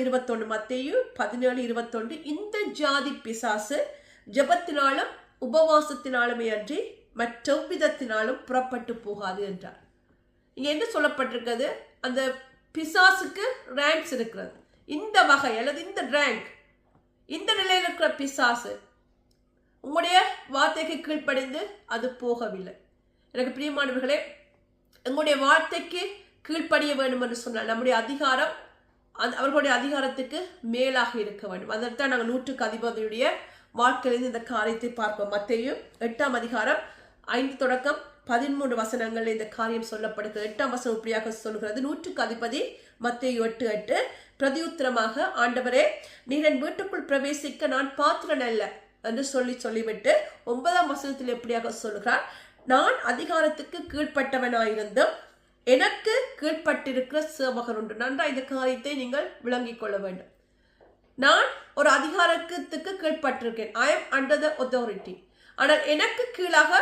21 மத்தேயு 17:21 இந்த ஜாதி பிசாசு ஜெபத்தினாலும் உபவாசத்தினாலுமே அன்றி மற்றவிதத்தினாலும் புறப்பட்டு போகாது என்றார். இங்க என்ன சொல்லப்பட்டிருக்கிறது? அந்த பிசாசுக்கு ரேங்க்ஸ் இருக்கிறது. இந்த வகை அல்லது இந்த ரேங்க், இந்த நிலையில் இருக்கிற பிசாசு உங்களுடைய வார்த்தைக்கு கீழ்ப்படிந்து அது போகவில்லை. எனக்கு பிரியமானவர்களே, எங்களுடைய வார்த்தைக்கு கீழ்ப்படிய வேண்டும் என்று சொன்னால் நம்முடைய அதிகாரம் அவர்களுடைய அதிகாரத்துக்கு மேலாக இருக்க வேண்டும். அதைத்தான் நாங்கள் 100க்கு அதிபதியுடைய வாழ்க்கையிலிருந்து இந்த காரியத்தை பார்ப்போம். மத்தேயு 8ஆம் அதிகாரம் 5 தொடக்கம் 13 வசனங்கள் இந்த காரியம் சொல்லப்படுகிறது. 8ஆம் வசனம் இப்படியாக சொல்கிறது. 100க்கு அதிபதி மத்தேயு 8:8 பிரதியுத்தரமாக, ஆண்டவரே, நீர் என் வீட்டுக்குள் பிரவேசிக்க நான் பாத்திரன் அல்ல என்று சொல்லிவிட்டு 9ஆம் வசனத்தில் எப்படியாக சொல்கிறார், நான் அதிகாரத்துக்கு கீழ்ப்பட்டவனாயிருந்தும் எனக்கு கீழ்பட்டிருக்கிற சேவகர் உண்டு. நன்றா இந்த காரியத்தை நீங்கள் விளங்கிக் கொள்ள வேண்டும். நான் ஒரு அதிகாரத்துக்கு கீழ்பட்டிருக்கேன். I am under the authority. ஆனால் எனக்கு கீழாக